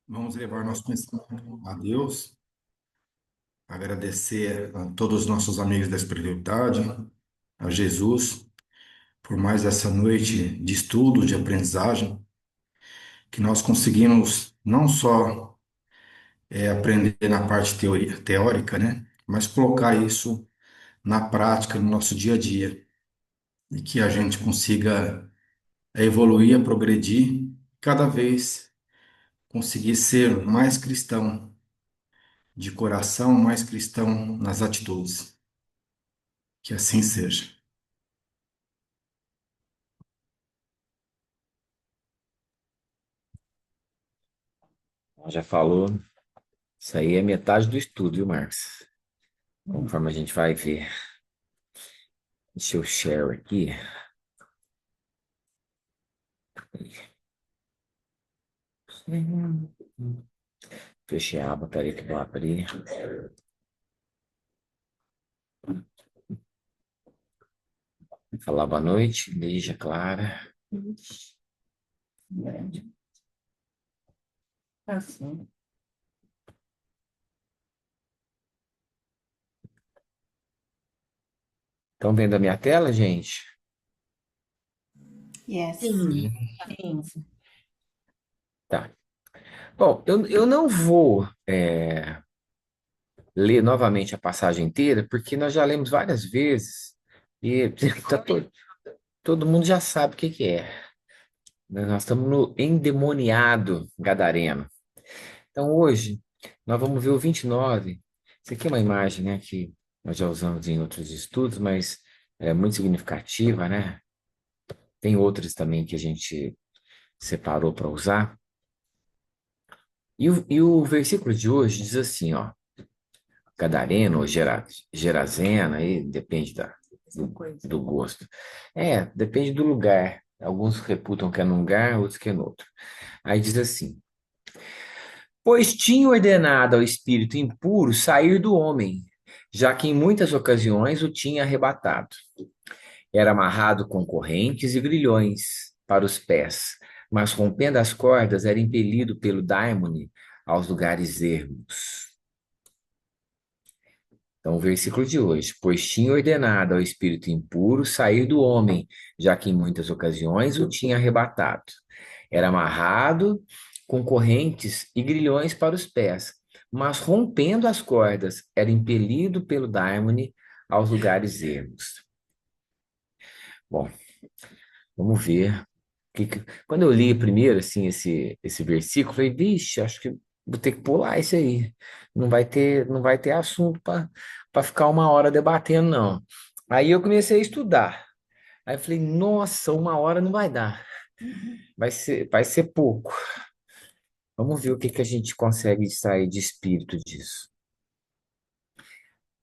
Vamos levar nosso pensamento a Deus, agradecer a todos os nossos amigos da espiritualidade, a Jesus, por mais essa noite de estudo, de aprendizagem, que nós conseguimos não só aprender na parte teórica, né, mas colocar isso na prática, no nosso dia a dia, e que a gente consiga evoluir, progredir, cada vez conseguir ser mais cristão de coração, mais cristão nas atitudes. Que assim seja. Já falou, isso aí é metade do estudo, viu, Marcos? Conforme a gente vai ver. Deixa eu share aqui. Fechei a aba, peraí que eu vou abrir. Falar boa noite, Lígia, Clara. Assim. Estão vendo a minha tela, gente? Yes. Sim. Sim. Tá. Bom, eu não vou ler novamente a passagem inteira, porque nós já lemos várias vezes e tá todo mundo já sabe o que que é. Nós estamos no endemoniado gadareno. Então, hoje, nós vamos ver o 29. Isso aqui é uma imagem, né, que nós já usamos em outros estudos, mas é muito significativa, né? Tem outras também que a gente separou para usar. E o versículo de hoje diz assim, ó, Gadareno ou Gerazena, aí depende do gosto. Depende do lugar. Alguns reputam que é num lugar, outros que é no outro. Aí diz assim: Pois tinha ordenado ao espírito impuro sair do homem, já que em muitas ocasiões o tinha arrebatado. Era amarrado com correntes e grilhões para os pés, mas rompendo as cordas era impelido pelo daimone aos lugares ermos. Então, o versículo de hoje: Pois tinha ordenado ao espírito impuro sair do homem, já que em muitas ocasiões o tinha arrebatado. Era amarrado com correntes e grilhões para os pés, mas rompendo as cordas, era impelido pelo daimone aos lugares ermos. Bom, vamos ver. Quando eu li primeiro assim esse versículo, eu falei, vixe, acho que vou ter que pular isso aí. Não vai ter assunto para ficar uma hora debatendo, não. Aí eu comecei a estudar. Aí eu falei, nossa, uma hora não vai dar. Vai ser pouco. Vamos ver o que que a gente consegue extrair de espírito disso.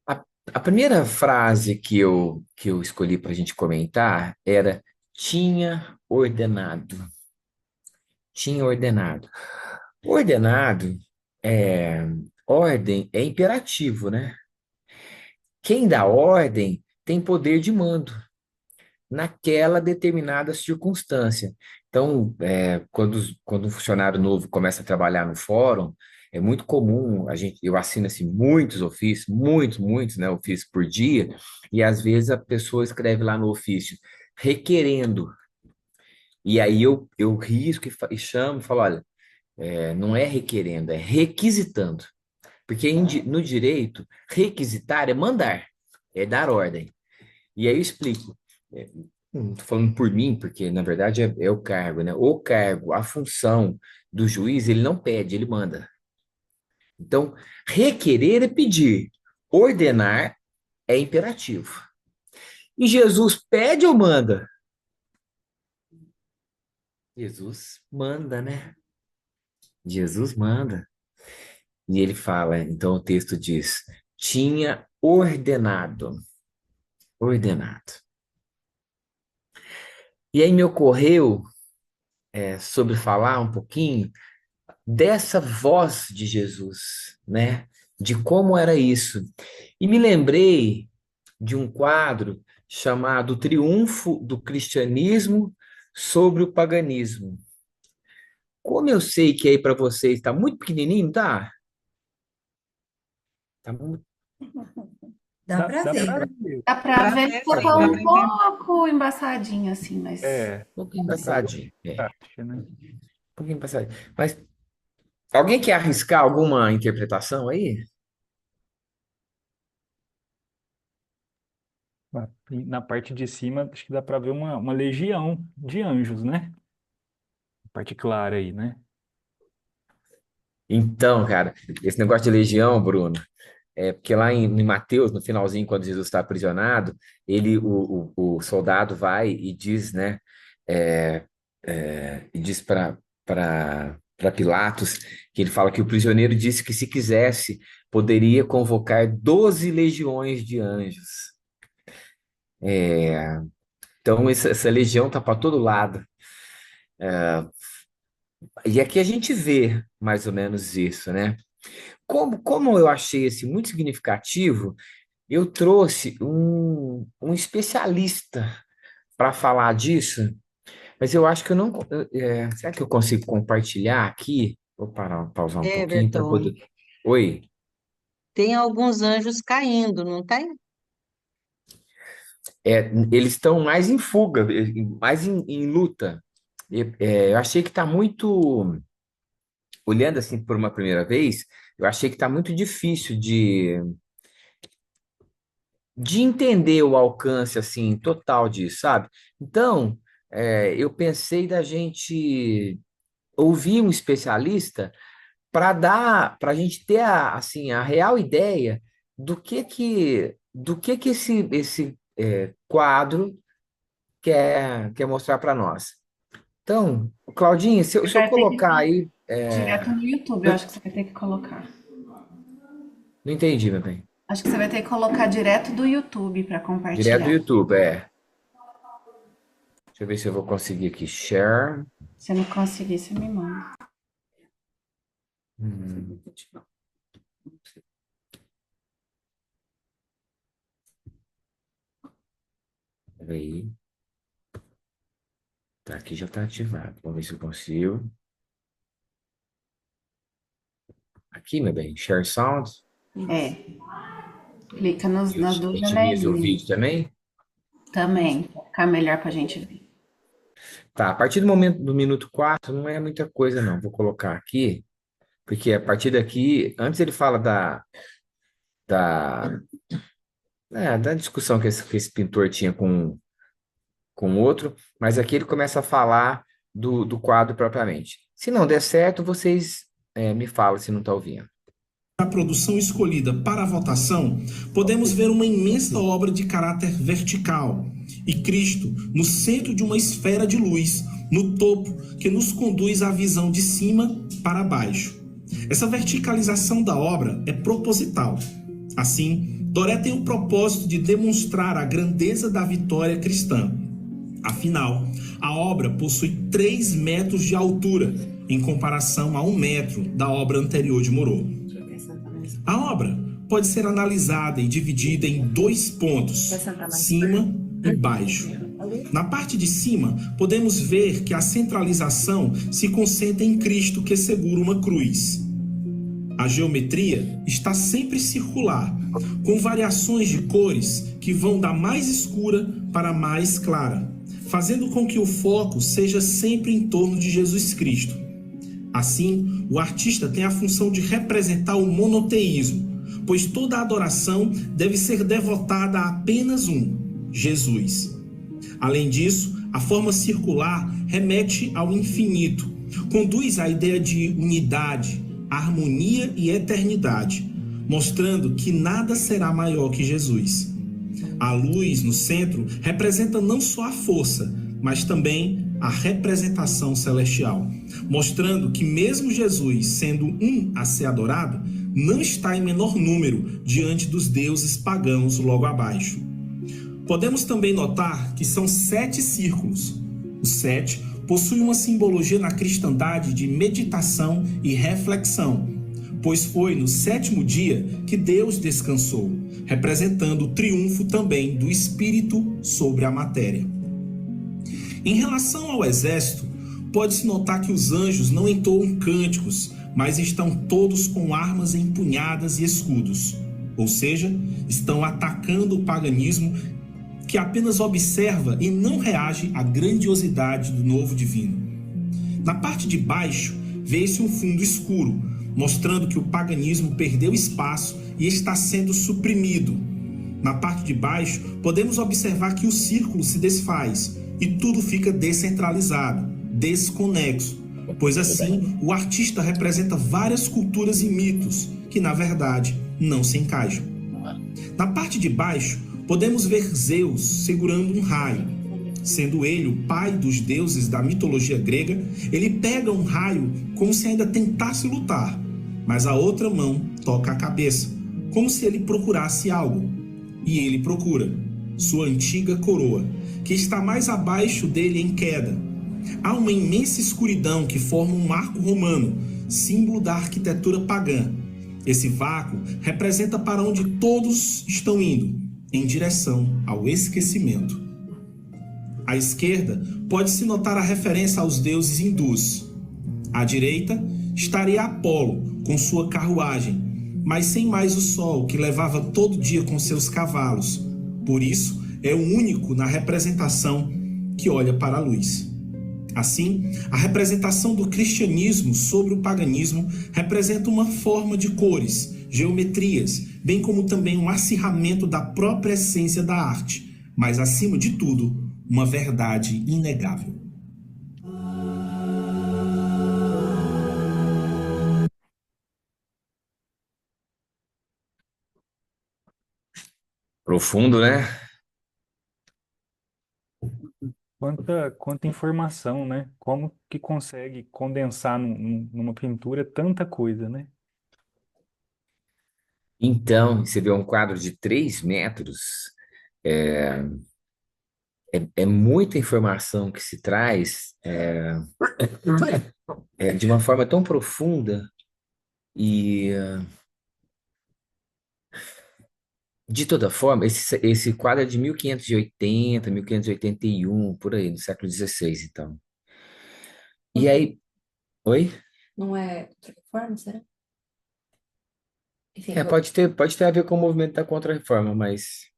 A, a primeira frase que eu escolhi para a gente comentar era tinha ordenado. Tinha ordenado. Ordenado é ordem é imperativo, né? Quem dá ordem tem poder de mando naquela determinada circunstância. Então, quando um funcionário novo começa a trabalhar no fórum, é muito comum eu assino assim muitos ofícios, muitos, né, ofícios por dia, e às vezes a pessoa escreve lá no ofício requerendo, e aí eu risco e chamo e falo, olha, não é requerendo, é requisitando. Porque no direito, requisitar é mandar, é dar ordem. E aí eu explico. É, não estou falando por mim, porque na verdade é o cargo, né? O cargo, a função do juiz, ele não pede, ele manda. Então, requerer é pedir, ordenar é imperativo. E Jesus pede ou manda? Jesus manda, né? Jesus manda. E ele fala, então o texto diz: tinha ordenado. E aí me ocorreu sobre falar um pouquinho dessa voz de Jesus, né? De como era isso. E me lembrei de um quadro chamado Triunfo do Cristianismo sobre o Paganismo. Como eu sei que aí para vocês está muito pequenininho, tá? Tá muito Dá para Dá ver. pra ver. Dá pra ver que só tá um pouco embaçadinho, assim, mas É, um pouquinho dá pra ver embaçadinho. É, taxa, né? um pouquinho embaçadinho. Mas alguém quer arriscar alguma interpretação aí? Na parte de cima, acho que dá pra ver uma legião de anjos, né? Parte clara aí, né? Então, cara, esse negócio de legião, Bruno, é porque lá em Mateus, no finalzinho, quando Jesus está aprisionado, o soldado vai e diz, né, é, e diz para Pilatos que ele fala que o prisioneiro disse que se quisesse poderia convocar 12 legiões de anjos. Então essa legião tá para todo lado. E aqui a gente vê mais ou menos isso, né? Como eu achei esse muito significativo, eu trouxe um especialista para falar disso, mas eu acho que eu não. Será que eu consigo compartilhar aqui? Vou parar, pausar um pouquinho para poder. Everton, Oi. tem alguns anjos caindo, não tem? Eles estão mais em fuga, mais em luta. Eu achei que está muito. Olhando assim por uma primeira vez, eu achei que está muito difícil de entender o alcance assim total disso, sabe? Então, eu pensei da gente ouvir um especialista para a gente ter a real ideia do que esse quadro quer mostrar para nós. Então, Claudinha, se eu, você se eu vai ter que colocar ir aí, direto no YouTube, eu acho que você vai ter que colocar. não entendi, meu bem. Acho que você vai ter que colocar direto do YouTube para Direto do compartilhar. YouTube, Deixa eu ver se eu vou conseguir aqui. Share. Se eu não conseguir, você me manda. Hum, Peraí. Tá, aqui já tá ativado. Vamos ver se eu consigo. Aqui, meu bem. Share sound. É, clica nas A duas gente visa o janelinhas vídeo também. também, pra ficar melhor pra gente ver. Tá, a partir do momento do minuto 4 não é muita coisa, não. Vou colocar aqui, porque a partir daqui, antes ele fala da, da discussão que esse pintor tinha com outro, mas aqui ele começa a falar do quadro propriamente. Se não der certo, vocês me falam se não está ouvindo. Na produção escolhida para a votação, podemos ver uma imensa obra de caráter vertical e Cristo no centro de uma esfera de luz, no topo, que nos conduz à visão de cima para baixo. Essa verticalização da obra é proposital. Assim, Doré tem o propósito de demonstrar a grandeza da vitória cristã. Afinal, a obra possui 3 metros de altura, em comparação a 1 metro da obra anterior de Moreau. A obra pode ser analisada e dividida em 2 pontos, cima e baixo. Na parte de cima, podemos ver que a centralização se concentra em Cristo que segura uma cruz. A geometria está sempre circular, com variações de cores que vão da mais escura para a mais clara, fazendo com que o foco seja sempre em torno de Jesus Cristo. Assim, o artista tem a função de representar o monoteísmo, pois toda adoração deve ser devotada a apenas um, Jesus. Além disso, a forma circular remete ao infinito, conduz à ideia de unidade, harmonia e eternidade, mostrando que nada será maior que Jesus. A luz no centro representa não só a força, mas também a representação celestial, mostrando que mesmo Jesus sendo um a ser adorado, não está em menor número diante dos deuses pagãos logo abaixo. Podemos também notar que são 7 círculos. O 7 possui uma simbologia na cristandade de meditação e reflexão, pois foi no 7º dia que Deus descansou, representando o triunfo também do Espírito sobre a matéria. Em relação ao exército, pode-se notar que os anjos não entoam cânticos, mas estão todos com armas empunhadas e escudos. Ou seja, estão atacando o paganismo que apenas observa e não reage à grandiosidade do novo divino. Na parte de baixo, vê-se um fundo escuro, mostrando que o paganismo perdeu espaço e está sendo suprimido. Na parte de baixo, podemos observar que o círculo se desfaz e tudo fica descentralizado, desconexo, pois assim o artista representa várias culturas e mitos que, na verdade, não se encaixam. Na parte de baixo, podemos ver Zeus segurando um raio. Sendo ele o pai dos deuses da mitologia grega, ele pega um raio como se ainda tentasse lutar, mas a outra mão toca a cabeça, como se ele procurasse algo. E ele procura sua antiga coroa, que está mais abaixo dele em queda. Há uma imensa escuridão que forma um arco romano, símbolo da arquitetura pagã. Esse vácuo representa para onde todos estão indo, em direção ao esquecimento. À esquerda, pode-se notar a referência aos deuses hindus. À direita, estaria Apolo, com sua carruagem, mas sem mais o sol, que levava todo dia com seus cavalos. Por isso, é o único na representação que olha para a luz. Assim, a representação do cristianismo sobre o paganismo representa uma forma de cores, geometrias, bem como também um acirramento da própria essência da arte, mas, acima de tudo, uma verdade inegável. Profundo, né? Quanta informação, né? Como que consegue condensar numa pintura tanta coisa, né? Então, você vê um quadro de 3 metros, é, é muita informação que se traz de uma forma tão profunda e, de toda forma, esse quadro é de 1580, 1581, por aí, do século XVI, então. E aí, oi? Não é reforma, será? Enfim, Pode ter a ver com o movimento da Contra-Reforma, mas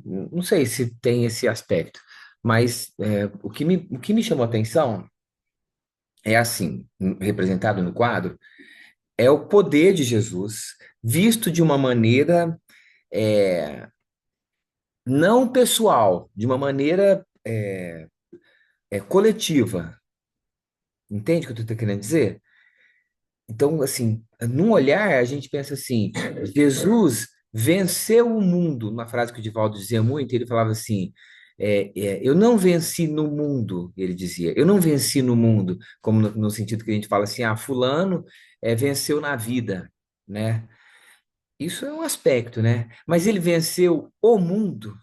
não sei se tem esse aspecto. Mas o que me chamou a atenção é assim, representado no quadro, é o poder de Jesus visto de uma maneira é, não pessoal, de uma maneira coletiva. Entende o que eu estou querendo dizer? Então, assim, num olhar, a gente pensa assim: Jesus venceu o mundo. Uma frase que o Divaldo dizia muito, ele falava assim: eu não venci no mundo, ele dizia, eu não venci no mundo, como no sentido que a gente fala assim: ah, fulano venceu na vida, né? Isso é um aspecto, né? Mas ele venceu o mundo,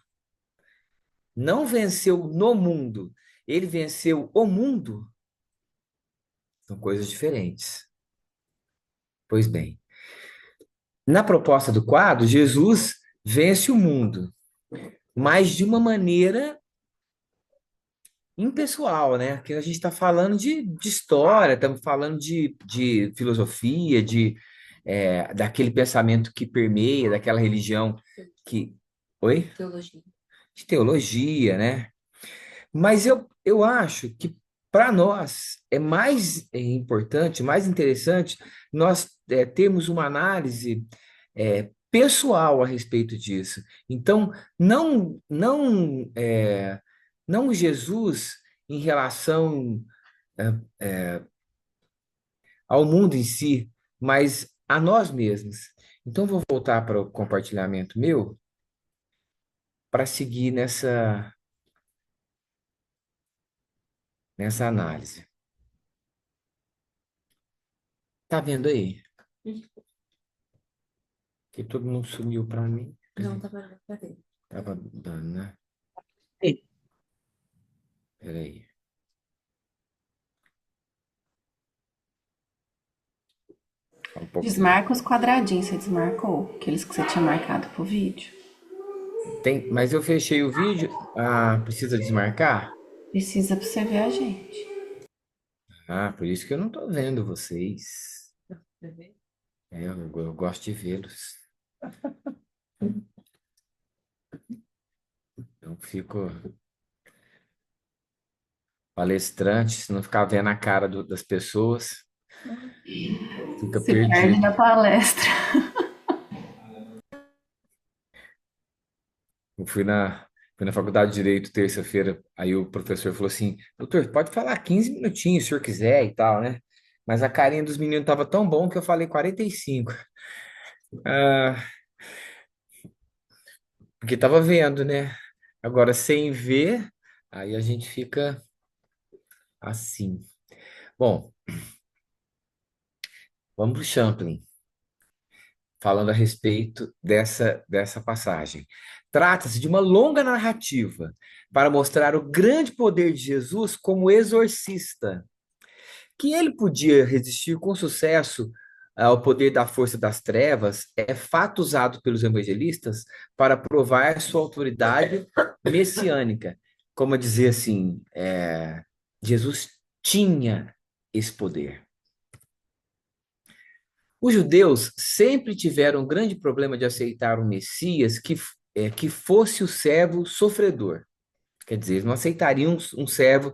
não venceu no mundo, ele venceu o mundo. São coisas diferentes. Pois bem. Na proposta do quadro, Jesus vence o mundo, mas de uma maneira impessoal, né? Que a gente está falando de história, estamos falando de filosofia, daquele pensamento que permeia, daquela religião que. Oi? teologia. De teologia, né? Mas eu acho que para nós é mais importante, mais interessante, nós termos uma análise pessoal a respeito disso. Então, não Jesus em relação ao mundo em si, mas a nós mesmos. Então, vou voltar para o compartilhamento meu para seguir nessa análise. Tá vendo aí? Que todo mundo sumiu para mim. Não, tava pra ver. Tava dando, né? Peraí. Só um pouco. Desmarca os quadradinhos, você desmarcou? Aqueles que você tinha marcado pro vídeo. Mas eu fechei o vídeo. Ah, precisa desmarcar? Precisa pra você ver a gente. Ah, por isso que eu não tô vendo vocês. Eu gosto de vê-los. Eu fico palestrante, se não ficar vendo a cara das pessoas, fica Se perde perdido. na palestra. Eu fui na faculdade de Direito terça-feira, aí o professor falou assim, doutor, pode falar 15 minutinhos se o senhor quiser e tal, né? Mas a carinha dos meninos estava tão bom que eu falei 45. Ah, porque tava vendo, né? Agora, sem ver, aí a gente fica assim. Bom, vamos para o Champlin, falando a respeito dessa passagem. Trata-se de uma longa narrativa para mostrar o grande poder de Jesus como exorcista, que ele podia resistir com sucesso ao poder da força das trevas, é fato usado pelos evangelistas para provar sua autoridade messiânica. Como dizer assim, Jesus tinha esse poder. Os judeus sempre tiveram um grande problema de aceitar um Messias que fosse o servo sofredor. Quer dizer, eles não aceitariam um servo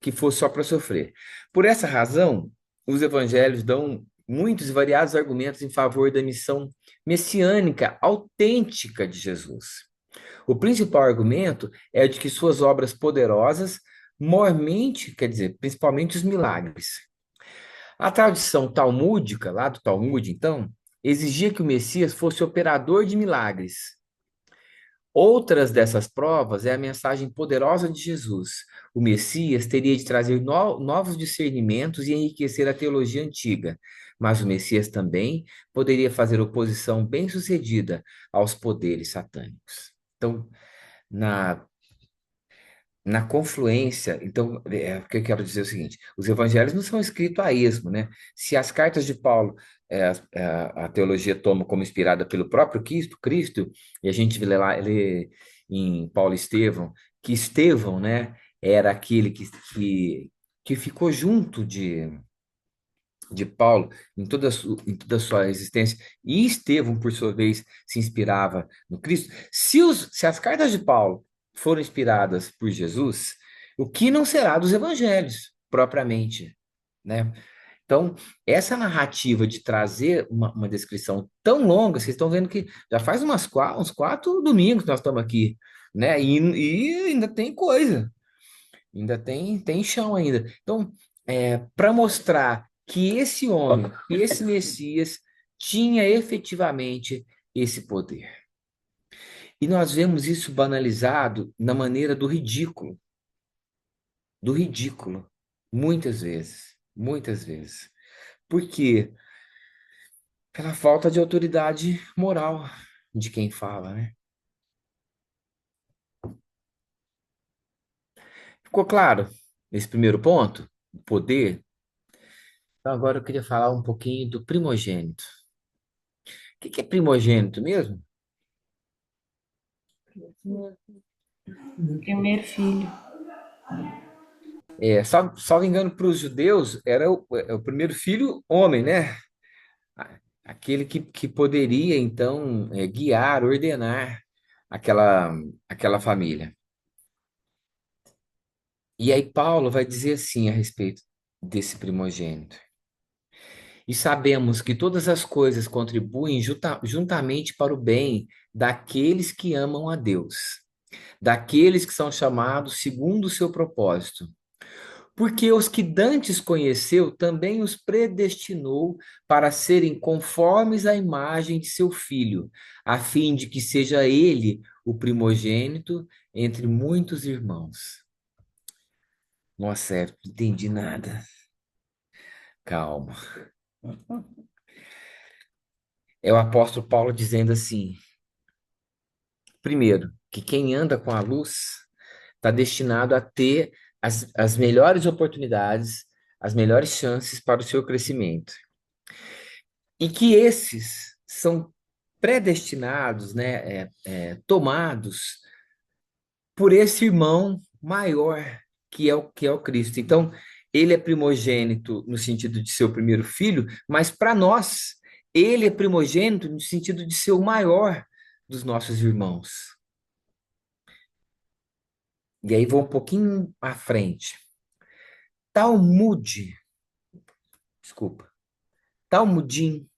que fosse só para sofrer. Por essa razão, os evangelhos dão muitos e variados argumentos em favor da missão messiânica autêntica de Jesus. O principal argumento é de que suas obras poderosas, mormente, quer dizer, principalmente os milagres. A tradição talmúdica, lá do Talmud, então, exigia que o Messias fosse operador de milagres. Outras dessas provas é a mensagem poderosa de Jesus. O Messias teria de trazer novos discernimentos e enriquecer a teologia antiga, mas o Messias também poderia fazer oposição bem-sucedida aos poderes satânicos. Então, na na confluência, então, o que eu quero dizer é o seguinte: os evangelhos não são escritos a esmo, né? Se as cartas de Paulo, a teologia toma como inspirada pelo próprio Cristo, e a gente lê em Paulo e Estevão, que Estevão, né, era aquele que ficou junto de Paulo em toda a sua existência, e Estevão, por sua vez, se inspirava no Cristo. Se as cartas de Paulo foram inspiradas por Jesus, o que não será dos evangelhos, propriamente, né? Então, essa narrativa de trazer uma descrição tão longa, vocês estão vendo que já faz uns 4 domingos que nós estamos aqui, né? E ainda tem coisa, ainda tem chão ainda. Então, para mostrar que esse homem, que esse Messias tinha efetivamente esse poder. E nós vemos isso banalizado na maneira do ridículo, muitas vezes. Por quê? Pela falta de autoridade moral de quem fala, né? Ficou claro nesse primeiro ponto? O poder. Então, agora eu queria falar um pouquinho do primogênito. O que é primogênito mesmo? Primeiro filho. Salvo engano, para os judeus, era o primeiro filho homem, né? Aquele que poderia, então, guiar, ordenar aquela, aquela família. E aí Paulo vai dizer assim a respeito desse primogênito. E sabemos que todas as coisas contribuem juntamente para o bem daqueles que amam a Deus, daqueles que são chamados segundo o seu propósito. Porque os que dantes conheceu, também os predestinou para serem conformes à imagem de seu filho, a fim de que seja ele o primogênito entre muitos irmãos. Nossa, não entendi nada. Calma. É o apóstolo Paulo dizendo assim: primeiro, que quem anda com a luz está destinado a ter as melhores oportunidades, as melhores chances para o seu crescimento. E que esses são predestinados, né, tomados por esse irmão maior que é o Cristo. Então, ele é primogênito no sentido de ser o primeiro filho, mas para nós, ele é primogênito no sentido de ser o maior dos nossos irmãos. E aí vou um pouquinho à frente. Talmud, desculpa, Talmudim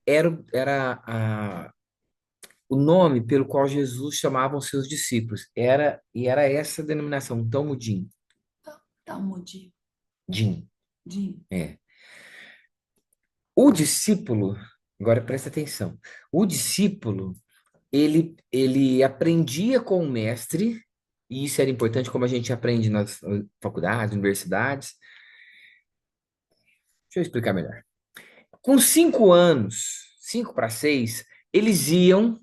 era o nome pelo qual Jesus chamava os seus discípulos. Era essa a denominação, Talmudim. Talmud. Din, Din. é. O discípulo, agora presta atenção, o discípulo, ele aprendia com o mestre, e isso era importante como a gente aprende nas faculdades, universidades. Deixa eu explicar melhor. Com 5 anos, 5 para 6, eles iam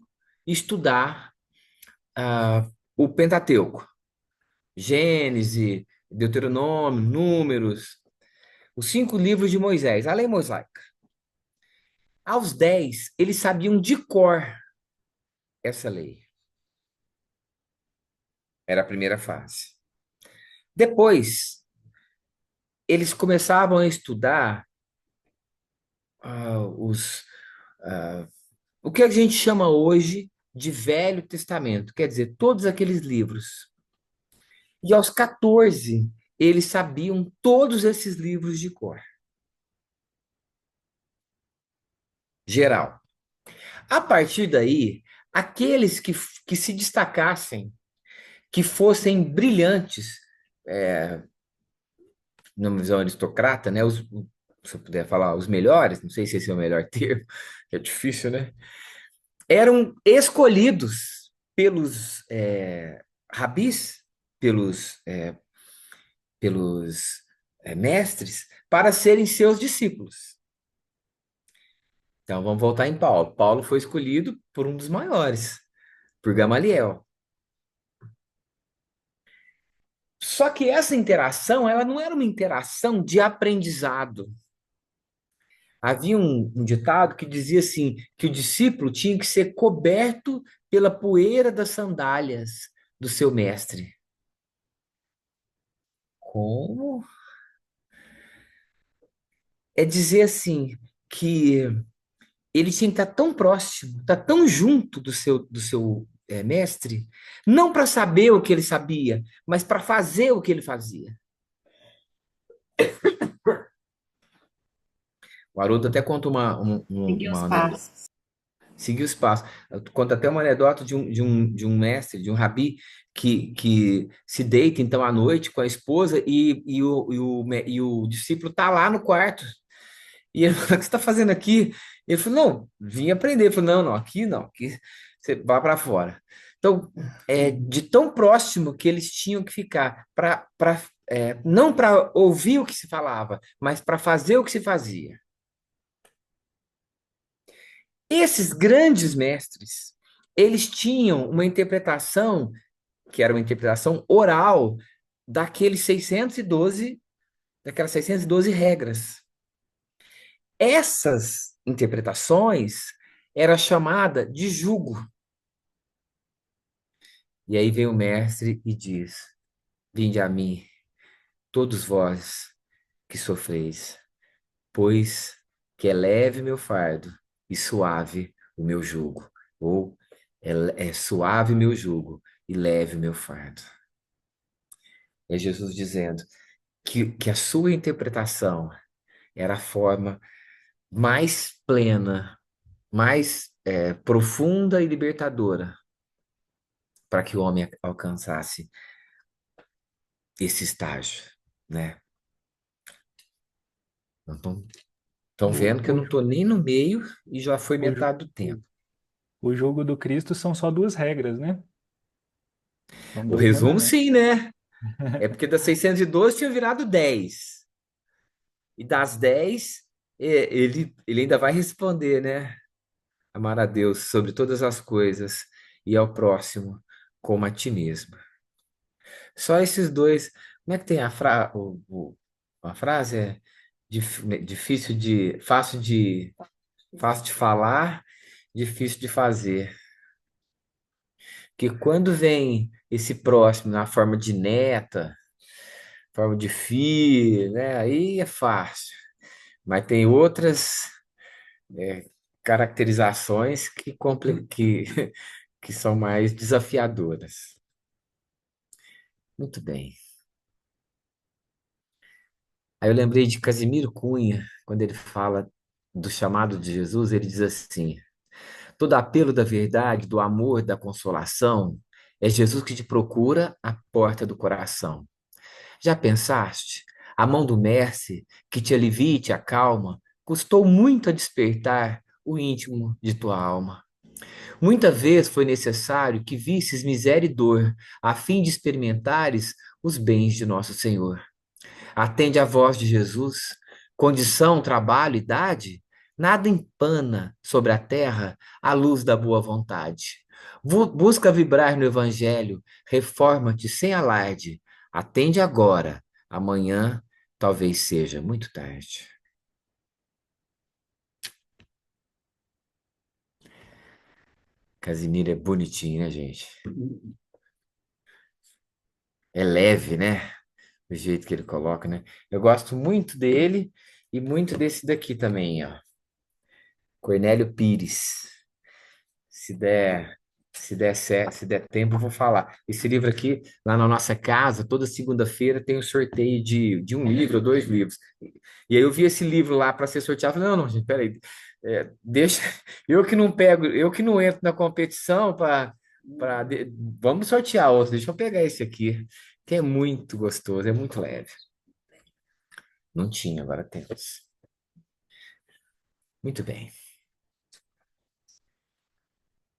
estudar o Pentateuco. Gênesis, Deuteronômio, Números, os 5 livros de Moisés, a lei mosaica. Aos 10, eles sabiam de cor essa lei. Era a primeira fase. Depois, eles começavam a estudar o que a gente chama hoje de Velho Testamento, quer dizer, todos aqueles livros. E aos 14, eles sabiam todos esses livros de cor. Geral. A partir daí, aqueles que se destacassem, que fossem brilhantes, numa visão aristocrata, né? Se eu puder falar, os melhores, não sei se esse é o melhor termo, é difícil, né? Eram escolhidos pelos rabis, pelos mestres, para serem seus discípulos. Então, vamos voltar em Paulo. Paulo foi escolhido por um dos maiores, por Gamaliel. Só que essa interação, ela não era uma interação de aprendizado. Havia um ditado que dizia assim, que o discípulo tinha que ser coberto pela poeira das sandálias do seu mestre. Como? É dizer assim, que ele tinha que estar tão próximo, estar tão junto do seu mestre, não para saber o que ele sabia, mas para fazer o que ele fazia. O Haroldo até conta Seguir os uma anedota. passos. Seguir os passos. Conta até uma anedota de um mestre, de um rabi, que se deita então à noite com a esposa e o discípulo está lá no quarto. E ele falou: o que você está fazendo aqui? Ele falou: não, vim aprender. Ele falou: não, aqui você vai para fora. Então, de tão próximo que eles tinham que ficar, não para ouvir o que se falava, mas para fazer o que se fazia. Esses grandes mestres, eles tinham uma interpretação, que era uma interpretação oral, daquelas 612 regras. Essas interpretações era chamada de jugo. E aí vem o mestre e diz: vinde a mim, todos vós que sofreis, pois que é leve meu fardo e suave o meu jugo. Ou é suave meu jugo e leve meu fardo. É Jesus dizendo que a sua interpretação era a forma mais plena, mais profunda e libertadora para que o homem alcançasse esse estágio, né? Estão vendo que eu não estou nem no meio e já foi O, metade do tempo. o jogo do Cristo são só 2 regras, né? São O 2 resumo, mandamentos. sim, né? É porque das 612 tinha virado 10. E das 10, ele ainda vai responder, né? Amar a Deus sobre todas as coisas e ao próximo como a ti mesmo. Só esses dois. Como é que tem a frase? É difícil fácil de falar, difícil de fazer. Que quando vem esse próximo na forma de neta, forma de fio, né? Aí é fácil. Mas tem outras caracterizações que são mais desafiadoras. Muito bem. Aí eu lembrei de Casimiro Cunha, quando ele fala do chamado de Jesus, ele diz assim: todo apelo da verdade, do amor, da consolação, é Jesus que te procura à porta do coração. Já pensaste? A mão do Mestre, que te alivia e te acalma, custou muito a despertar o íntimo de tua alma. Muita vez foi necessário que visses miséria e dor, a fim de experimentares os bens de nosso Senhor. Atende à voz de Jesus, condição, trabalho, idade, nada empana sobre a terra a luz da boa vontade. Busca vibrar no Evangelho, reforma-te sem alarde, atende agora, amanhã talvez seja muito tarde. Casimiro é bonitinho, né, gente? É leve, né? O jeito que ele coloca, né? Eu gosto muito dele e muito desse daqui também, ó. Cornélio Pires. Se der, se der tempo, eu vou falar. Esse livro aqui, lá na nossa casa, toda segunda-feira tem um sorteio de um livro ou dois livros. E aí eu vi esse livro lá para ser sorteado. Falei, não, não, gente, peraí. Deixa, eu que não pego, eu que não entro na competição para vamos sortear outro. Deixa eu pegar esse aqui, que é muito gostoso, é muito leve. Não tinha, agora temos. Muito bem.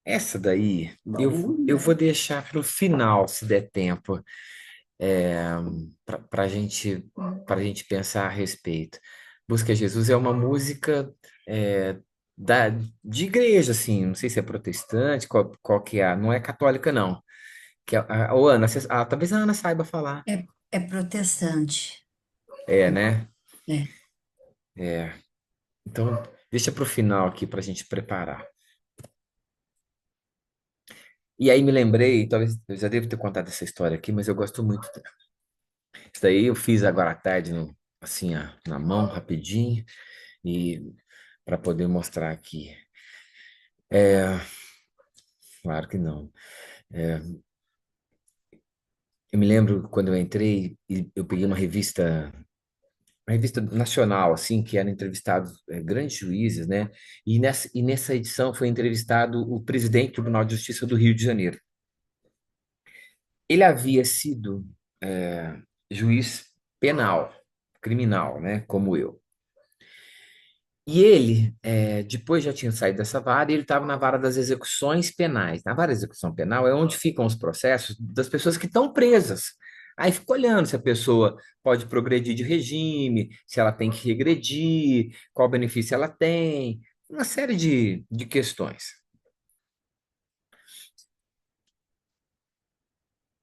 Essa daí eu vou deixar para o final, se der tempo, para para gente pensar a respeito. Busca Jesus é uma música é, de igreja, assim, não sei se é protestante, qual que é, não é católica, não. Que ô, Ana, talvez a Ana saiba falar. É protestante. É, né? É. Então, deixa para o final aqui para a gente preparar. E aí me lembrei, talvez eu já devo ter contado essa história aqui, mas eu gosto muito dela. Isso daí eu fiz agora à tarde, assim, na mão, rapidinho, e para poder mostrar aqui. Claro que não. É, eu me lembro quando eu entrei e eu peguei uma revista nacional, assim, que era entrevistado grandes juízes, né? E nessa edição foi entrevistado o presidente do Tribunal de Justiça do Rio de Janeiro. Ele havia sido juiz penal, criminal, né? Como eu. E ele, depois já tinha saído dessa vara e ele estava na vara das execuções penais. Na vara da execução penal é onde ficam os processos das pessoas que estão presas. Aí fica olhando se a pessoa pode progredir de regime, se ela tem que regredir, qual benefício ela tem, uma série de questões.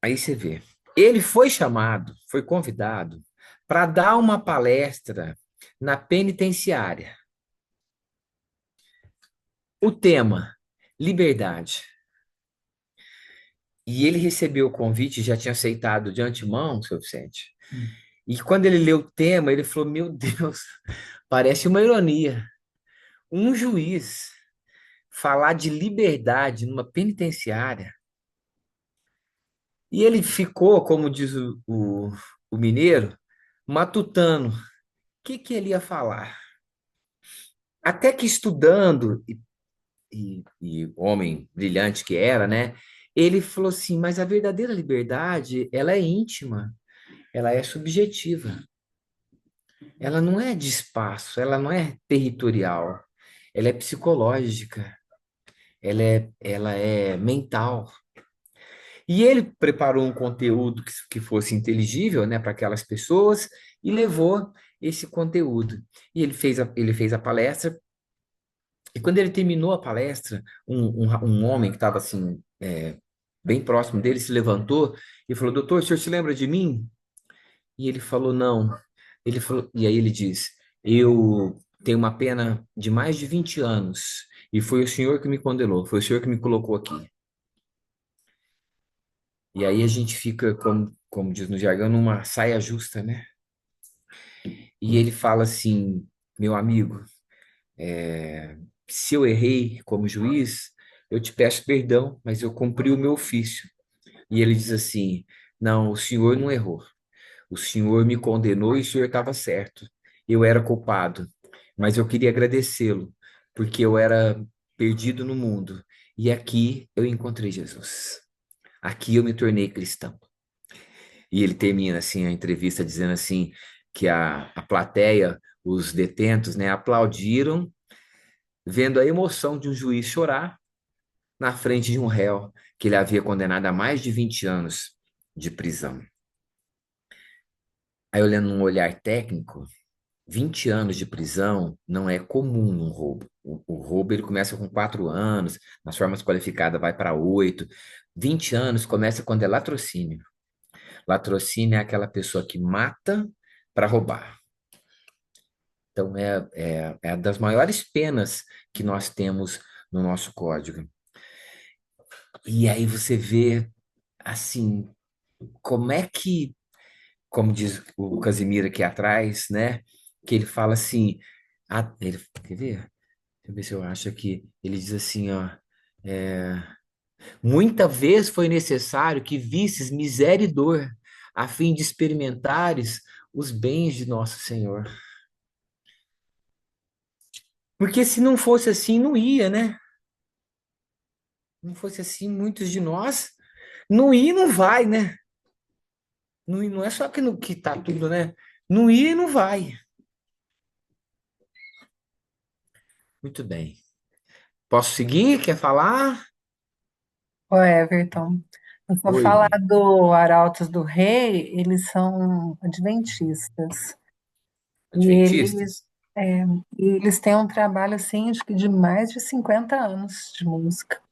Aí você vê. Ele foi chamado, foi convidado para dar uma palestra na penitenciária. O tema, liberdade. E ele recebeu o convite, já tinha aceitado de antemão, seu Vicente. E quando ele leu o tema, ele falou: Meu Deus, parece uma ironia. Um juiz falar de liberdade numa penitenciária. E ele ficou, como diz o mineiro, matutando. O que ele ia falar? Até que estudando, e homem brilhante que era, né? Ele falou assim: Mas a verdadeira liberdade, ela é íntima, ela é subjetiva. Ela não é de espaço, ela não é territorial, ela é psicológica, ela é mental. E ele preparou um conteúdo que fosse inteligível, né, para aquelas pessoas e levou esse conteúdo. E ele fez a palestra, e quando ele terminou a palestra, um homem que estava assim, bem próximo dele se levantou e falou: Doutor, o senhor se lembra de mim? E ele falou: Não. Ele falou, e aí ele diz: Eu tenho uma pena de mais de 20 anos e foi o senhor que me condenou, foi o senhor que me colocou aqui. E aí a gente fica, como diz no jargão, numa saia justa, né? E ele fala assim, meu amigo, se eu errei como juiz, eu te peço perdão, mas eu cumpri o meu ofício. E ele diz assim, não, o senhor não errou. O senhor me condenou e o senhor estava certo. Eu era culpado, mas eu queria agradecê-lo, porque eu era perdido no mundo. E aqui eu encontrei Jesus. Aqui eu me tornei cristão. E ele termina assim a entrevista dizendo assim que a plateia, os detentos, né, aplaudiram, vendo a emoção de um juiz chorar na frente de um réu que ele havia condenado a mais de 20 anos de prisão. Aí, olhando num olhar técnico, 20 anos de prisão não é comum num roubo. O roubo ele começa com 4 anos, nas formas qualificadas vai para 8. 20 anos começa quando é latrocínio. Latrocínio é aquela pessoa que mata para roubar. Então, é uma das maiores penas que nós temos no nosso código. E aí você vê, assim, como é que, como diz o Casimiro aqui atrás, né? Que ele fala assim, quer ver? Deixa eu ver se eu acho aqui. Ele diz assim, ó, é, muita vez foi necessário que visses miséria e dor, a fim de experimentares os bens de nosso Senhor. Porque se não fosse assim, não ia, né? Não fosse assim, muitos de nós não ia e não vai, né? Não é só que, que tá tudo, né? Não ia e não vai. Muito bem. Posso seguir? Quer falar? Ô, Everton, eu vou falar Oi. do Arautos do Rei, eles são adventistas. E eles, Adventistas? é, e eles têm um trabalho, assim, acho que de mais de 50 anos de música.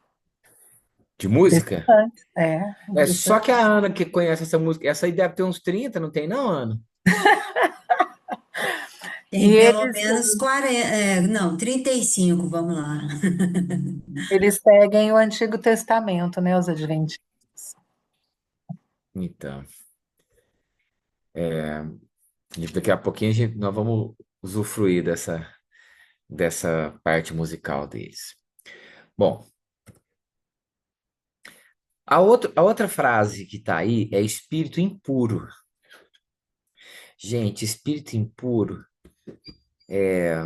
De música? Impressionante, É só que a impressionante. Ana que conhece essa música. Essa aí deve ter uns 30, não tem não, Ana? E Tem pelo eles, menos 40, não, 35, vamos lá. eles seguem o Antigo Testamento, né, os adventistas. Então, e daqui a pouquinho nós vamos usufruir dessa parte musical deles. Bom, a outra frase que está aí é espírito impuro. Gente, espírito impuro é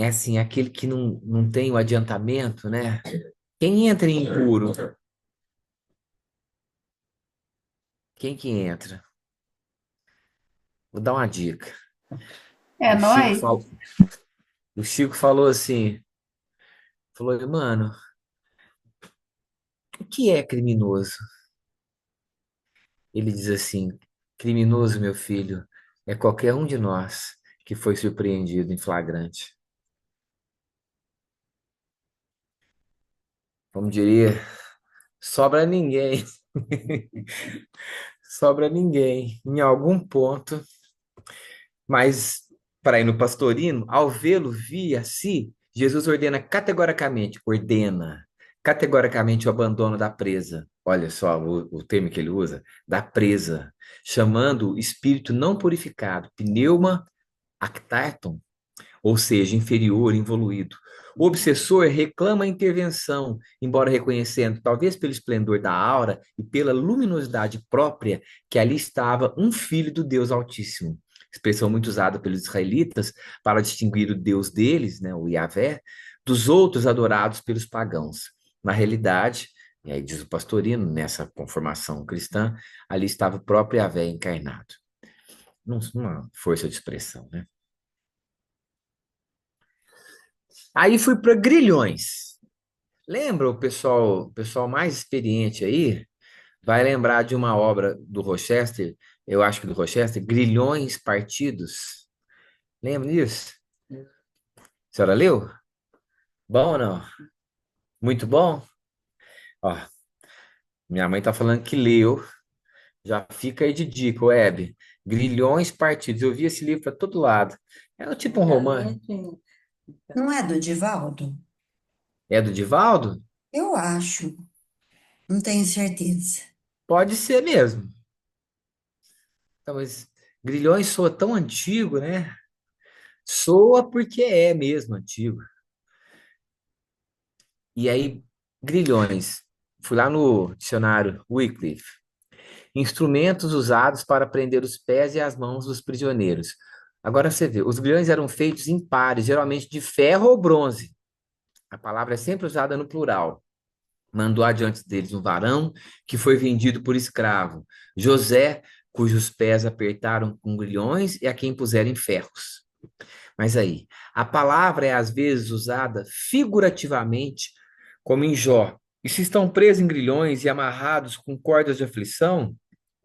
assim, aquele que não tem o adiantamento, né? Quem entra em impuro? Quem que entra? Vou dar uma dica. É O Chico, nós? fal... o Chico falou assim, falou, mano, o que é criminoso? Ele diz assim, criminoso, meu filho, é qualquer um de nós que foi surpreendido em flagrante. Como diria, sobra ninguém. Sobra ninguém em algum ponto. Mas, para ir no pastorino, ao vê-lo, via-se, Jesus ordena categoricamente o abandono da presa. Olha só o termo que ele usa, da presa, chamando o espírito não purificado, pneuma actarton, ou seja, inferior, involuído. O obsessor reclama a intervenção, embora reconhecendo, talvez pelo esplendor da aura e pela luminosidade própria, que ali estava um filho do Deus Altíssimo. Expressão muito usada pelos israelitas para distinguir o Deus deles, né, o Yahvé, dos outros adorados pelos pagãos. Na realidade, e aí diz o pastorino, nessa conformação cristã, ali estava o próprio Yahvé encarnado. Uma força de expressão, né? Aí fui para Grilhões. Lembra o pessoal mais experiente aí vai lembrar de uma obra do Rochester, eu acho que do Rochester, Grilhões Partidos. Lembra disso? A senhora leu? Bom ou não? Muito bom? Ó, minha mãe tá falando que leu. Já fica aí de dica, Web. Grilhões Partidos. Eu vi esse livro para todo lado. É tipo um romance. Não é do Divaldo? É do Divaldo? Eu acho. Não tenho certeza. Pode ser mesmo. Então, mas grilhões soa tão antigo, né? Soa porque é mesmo antigo. E aí, grilhões. Fui lá no dicionário Wycliffe. Instrumentos usados para prender os pés e as mãos dos prisioneiros. Agora você vê, os grilhões eram feitos em pares, geralmente de ferro ou bronze. A palavra é sempre usada no plural. Mandou adiante deles um varão que foi vendido por escravo. José, cujos pés apertaram com grilhões e a quem puseram em ferros. Mas aí, a palavra é às vezes usada figurativamente, como em Jó. E se estão presos em grilhões e amarrados com cordas de aflição,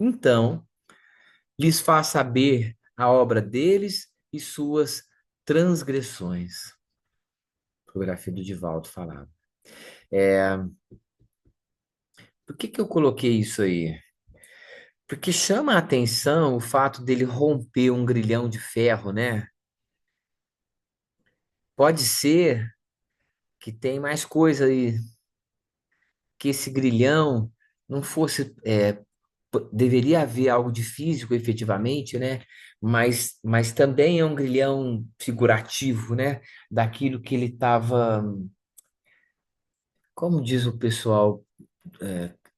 então lhes faz saber a obra deles e suas transgressões. Fotografia do Divaldo falava. Por que eu coloquei isso aí? Porque chama a atenção o fato dele romper um grilhão de ferro, né? Pode ser que tem mais coisa aí, que esse grilhão não fosse. Deveria haver algo de físico, efetivamente, né? Mas também é um grilhão figurativo, né? Daquilo que ele estava. Como diz o pessoal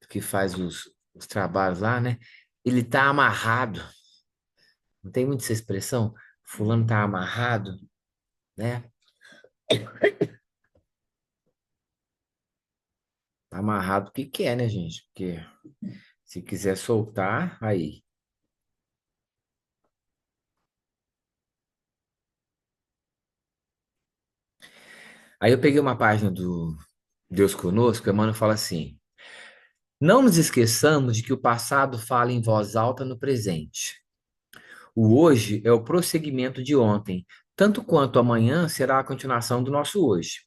que faz os trabalhos lá, né? Ele está amarrado. Não tem muita essa expressão? Fulano está amarrado, né? Tá amarrado o que quer, né, gente? Porque se quiser soltar, aí. Aí eu peguei uma página do Deus Conosco, Emmanuel fala assim: não nos esqueçamos de que o passado fala em voz alta no presente. O hoje é o prosseguimento de ontem, tanto quanto amanhã será a continuação do nosso hoje.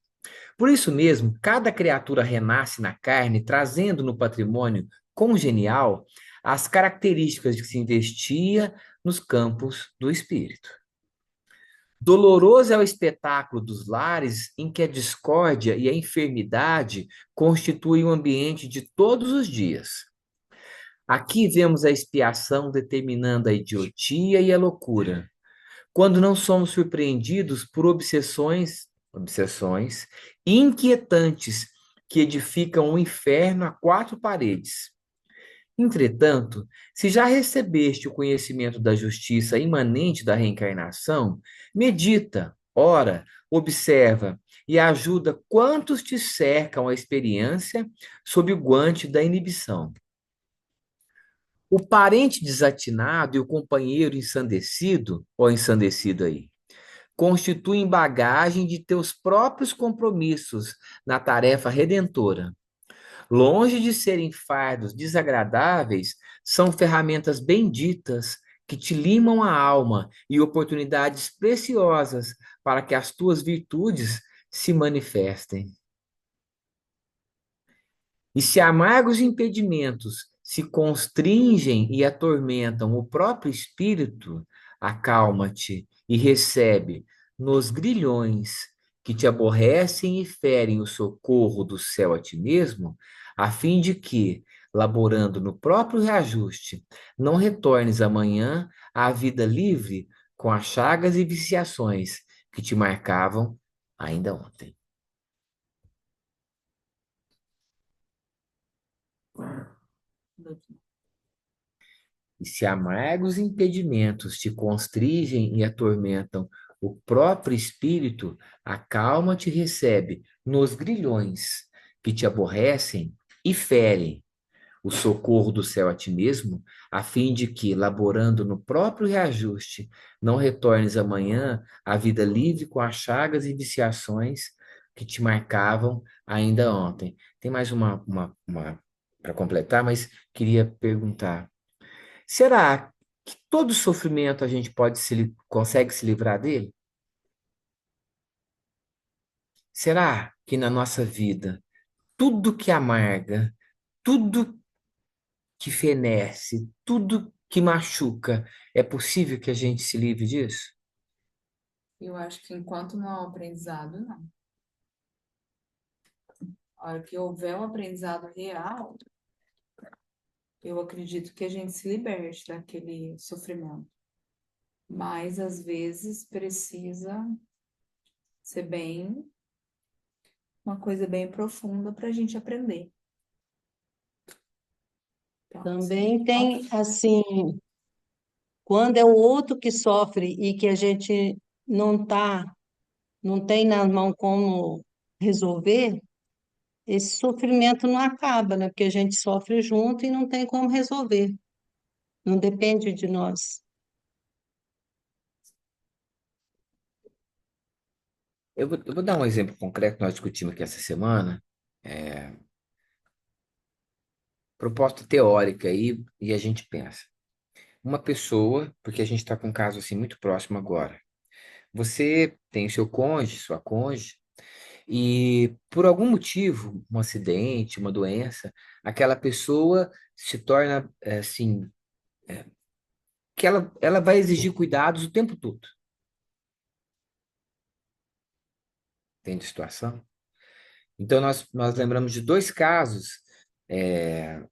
Por isso mesmo, cada criatura renasce na carne, trazendo no patrimônio congenial as características de que se investia nos campos do espírito. Doloroso é o espetáculo dos lares em que a discórdia e a enfermidade constituem o ambiente de todos os dias. Aqui vemos a expiação determinando a idiotia e a loucura, quando não somos surpreendidos por obsessões inquietantes que edificam o inferno a quatro paredes. Entretanto, se já recebeste o conhecimento da justiça imanente da reencarnação, medita, ora, observa e ajuda quantos te cercam a experiência sob o guante da inibição. O parente desatinado e o companheiro ensandecido, ou ensandecido aí, constituem bagagem de teus próprios compromissos na tarefa redentora. Longe de serem fardos desagradáveis, são ferramentas benditas que te limam a alma e oportunidades preciosas para que as tuas virtudes se manifestem. E se amargos impedimentos se constringem e atormentam o próprio espírito, acalma-te e recebe nos grilhões que te aborrecem e ferem o socorro do céu a ti mesmo, a fim de que, laborando no próprio reajuste, não retornes amanhã à vida livre com as chagas e viciações que te marcavam ainda ontem. E se amargos impedimentos te constringem e atormentam o próprio espírito, a calma te recebe nos grilhões que te aborrecem e ferem o socorro do céu a ti mesmo, a fim de que, laborando no próprio reajuste, não retornes amanhã à vida livre com as chagas e viciações que te marcavam ainda ontem. Tem mais uma para completar, mas queria perguntar. Será que todo sofrimento a gente consegue se livrar dele? Será que na nossa vida, tudo que amarga, tudo que fenece, tudo que machuca, é possível que a gente se livre disso? Eu acho que enquanto não há o aprendizado, não. A hora que houver um aprendizado real, eu acredito que a gente se liberte daquele sofrimento. Mas, às vezes, precisa ser uma coisa bem profunda para a gente aprender. Então, Também tem, assim, quando é o outro que sofre e que a gente não tem na mão como resolver, esse sofrimento não acaba, né? Porque a gente sofre junto e não tem como resolver. Não depende de nós. Eu vou dar um exemplo concreto que nós discutimos aqui essa semana, proposta teórica aí, e a gente pensa. Uma pessoa, porque a gente está com um caso assim muito próximo agora. Você tem seu cônjuge, sua cônjuge, e por algum motivo, um acidente, uma doença, aquela pessoa se torna assim, que ela vai exigir cuidados o tempo todo. Entende a situação? Então, nós lembramos de dois casos, é,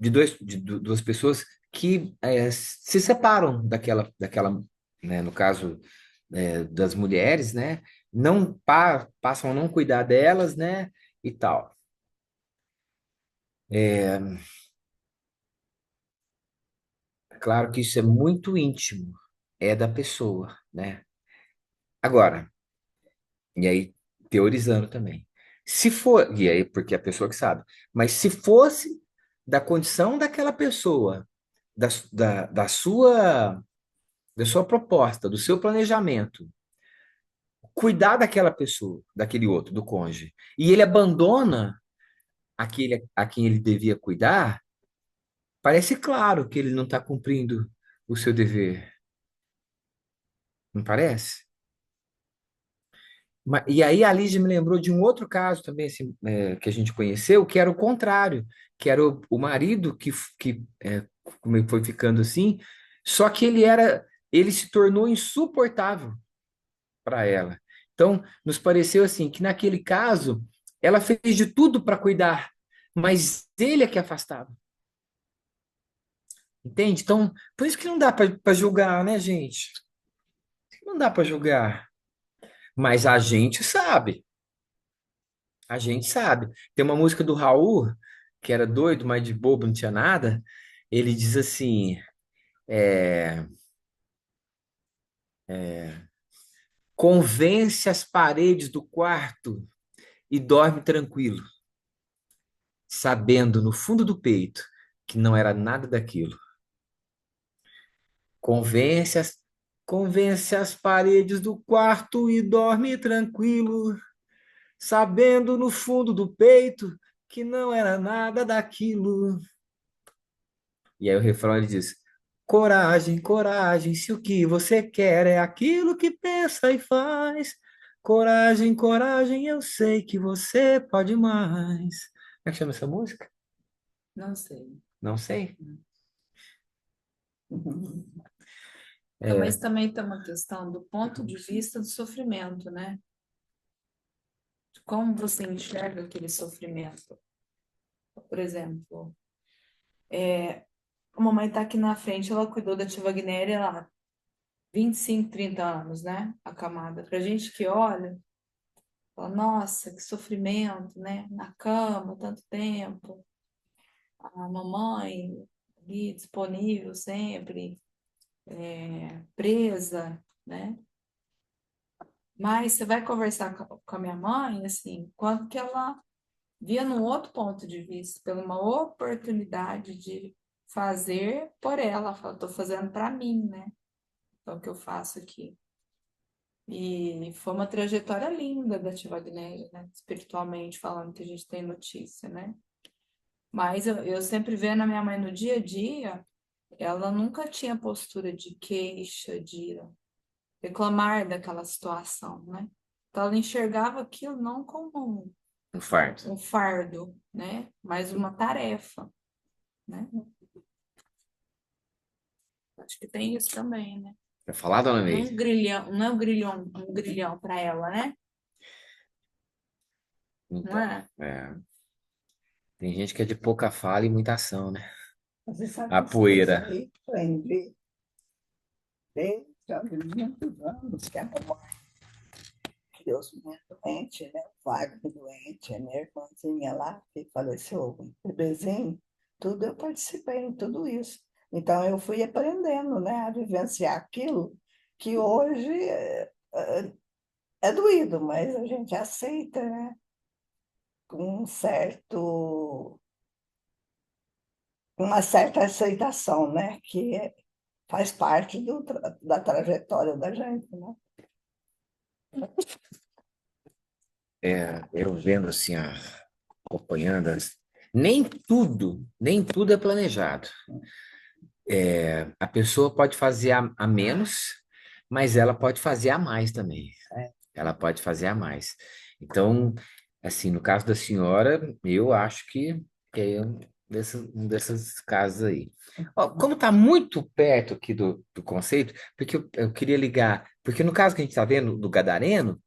duas pessoas que se separam daquela, né, no caso, das mulheres, né? Não passam a não cuidar delas, né? E tal. Claro que isso é muito íntimo, é da pessoa, né? Agora, e aí, teorizando também. Se for, e aí, porque é a pessoa que sabe, mas se fosse da condição daquela pessoa, da, da, da sua, da sua proposta, do seu planejamento, cuidar daquela pessoa, daquele outro, do cônjuge, e ele abandona aquele a quem ele devia cuidar, parece claro que ele não está cumprindo o seu dever, não parece? E aí a Lígia me lembrou de um outro caso também assim, que a gente conheceu, que era o contrário, que era o marido que como foi ficando assim, só que ele se tornou insuportável para ela. Então, nos pareceu assim que naquele caso ela fez de tudo para cuidar, mas ele é que afastava. Entende? Então, por isso que não dá para julgar, né, gente? Não dá para julgar. Mas a gente sabe. A gente sabe. Tem uma música do Raul, que era doido, mas de bobo, não tinha nada. Ele diz assim: é, convence as paredes do quarto e dorme tranquilo, sabendo no fundo do peito que não era nada daquilo. Convence as, convence as paredes do quarto e dorme tranquilo, sabendo no fundo do peito que não era nada daquilo. E aí o refrão ele diz: coragem, coragem, se o que você quer é aquilo que pensa e faz. Coragem, coragem, eu sei que você pode mais. Como é que chama essa música? não sei. Não sei. Mas também tem uma questão do ponto de vista do sofrimento, né? De como você enxerga aquele sofrimento. Por exemplo, a mamãe está aqui na frente, ela cuidou da tia Wagnéria lá, 25, 30 anos, né? Acamada. Pra gente que olha, fala, nossa, que sofrimento, né? Na cama, tanto tempo. A mamãe ali disponível sempre, presa, né? Mas você vai conversar com a minha mãe, assim, quanto que ela via num outro ponto de vista, pela uma oportunidade de fazer por ela. Ela fala, tô fazendo para mim, né? Então, o que eu faço aqui. E foi uma trajetória linda da tia Wagner, né? Espiritualmente falando, que a gente tem notícia, né? Mas eu sempre vendo a minha mãe no dia a dia, ela nunca tinha postura de queixa, de reclamar daquela situação, né? Então, ela enxergava aquilo não como Um fardo. um fardo, né? Mas uma tarefa, né? Acho que tem isso também, né? Quer falar, dona Não Neide? um O grilhão, não é um grilhão para ela, né? Então, o que tem isso também, né? Pra falar, dona Neide? que, que você ia falar? Um grilhão para ela, né? não Então, é? tem gente que é de pouca fala e muita ação, né? Você sabe A que isso poeira. aí aprendi desde há muitos anos, que a mamãe criou os meninos doentes, né? O Wagner doente, a minha irmãzinha lá, que faleceu, o bebezinho, tudo eu participei em tudo isso. Então eu fui aprendendo, né, a vivenciar aquilo que hoje é doído, mas a gente aceita, né, com uma certa aceitação, né, faz parte da trajetória da gente, né? Eu vendo assim, acompanhando, nem tudo é planejado. A pessoa pode fazer a menos, mas ela pode fazer a mais também. Ela pode fazer a mais. Então, assim, no caso da senhora, eu acho que é um desses casos aí. Ó, como está muito perto aqui do conceito, porque eu queria ligar, porque no caso que a gente está vendo do Gadareno,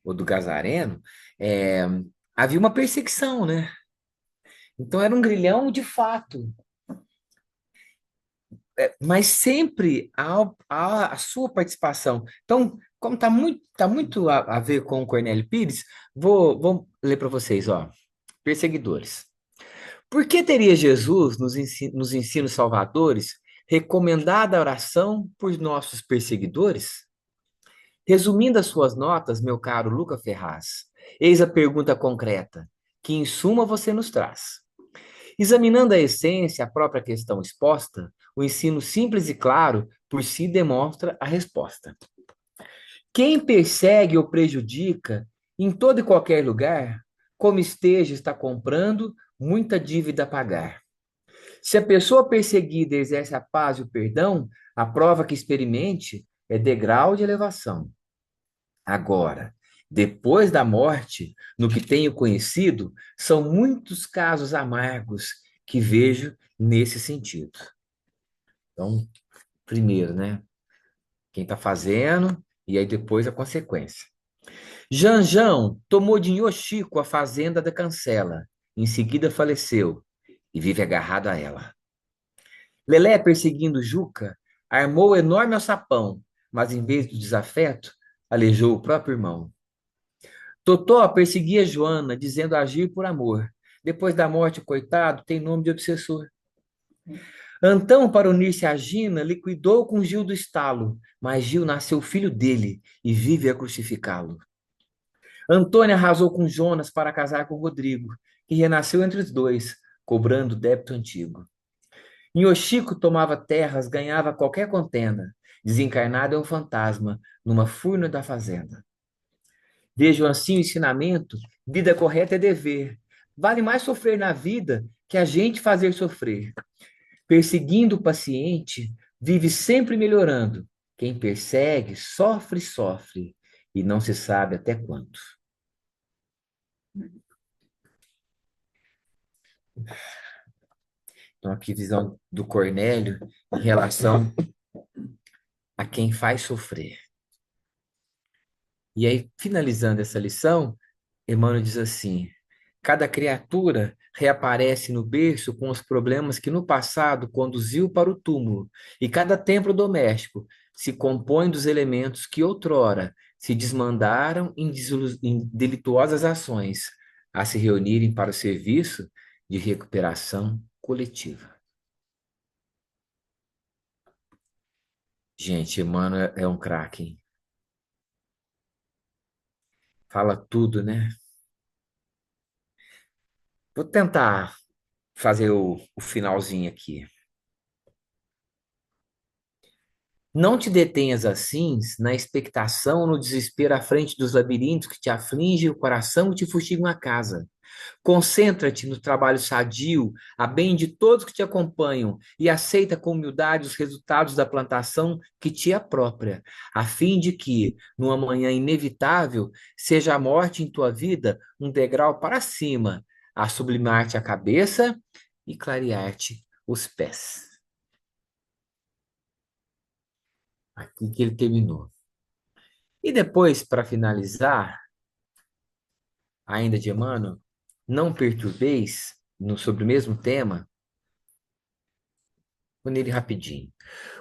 ou do Gazareno, é, havia uma perseguição, né? Então era um grilhão de fato. Mas sempre há a sua participação. Então, como tá muito a ver com o Cornélio Pires, vou ler para vocês, ó. Perseguidores. Por que teria Jesus, nos ensinos salvadores, recomendado a oração por nossos perseguidores? Resumindo as suas notas, meu caro Luca Ferraz, eis a pergunta concreta, que em suma você nos traz. Examinando a essência, a própria questão exposta, o ensino simples e claro por si demonstra a resposta. Quem persegue ou prejudica, em todo e qualquer lugar, como esteja, está comprando muita dívida a pagar. Se a pessoa perseguida exerce a paz e o perdão, a prova que experimente é degrau de elevação. Agora, depois da morte, no que tenho conhecido, são muitos casos amargos que vejo nesse sentido. Então, primeiro, né? Quem está fazendo, e aí depois a consequência. Janjão tomou de Yoshiko a fazenda da Cancela. Em seguida faleceu e vive agarrado a ela. Lelé, perseguindo Juca, armou enorme alçapão, mas em vez do desafeto, aleijou o próprio irmão. Totó perseguia Joana, dizendo agir por amor. Depois da morte, o coitado tem nome de obsessor. Antão, para unir-se a Gina, liquidou com Gil do estalo, mas Gil nasceu filho dele e vive a crucificá-lo. Antônia arrasou com Jonas para casar com Rodrigo, que renasceu entre os dois, cobrando débito antigo. Yoshiko tomava terras, ganhava qualquer contenda. Desencarnado é um fantasma, numa furna da fazenda. Vejam assim o ensinamento: vida correta é dever. Vale mais sofrer na vida que a gente fazer sofrer. Perseguindo o paciente, vive sempre melhorando. Quem persegue, sofre, sofre, e não se sabe até quanto. Então, aqui visão do Cornélio em relação a quem faz sofrer. E aí, finalizando essa lição, Emmanuel diz assim: cada criatura reaparece no berço com os problemas que no passado conduziu para o túmulo, e cada templo doméstico se compõe dos elementos que outrora se desmandaram em delituosas ações, a se reunirem para o serviço de recuperação coletiva. Gente, Emmanuel é um craque, hein? Fala tudo, né? Vou tentar fazer o finalzinho aqui. Não te detenhas assim, na expectação, no desespero à frente dos labirintos que te afligem o coração e te fustigam a casa. Concentra-te no trabalho sadio, a bem de todos que te acompanham, e aceita com humildade os resultados da plantação que te é própria, a fim de que, numa manhã inevitável, seja a morte em tua vida um degrau para cima, a sublimar-te a cabeça e clarear-te os pés. Aqui que ele terminou. E depois, para finalizar, ainda de Emmanuel, não perturbeis, sobre o mesmo tema, vou nele rapidinho.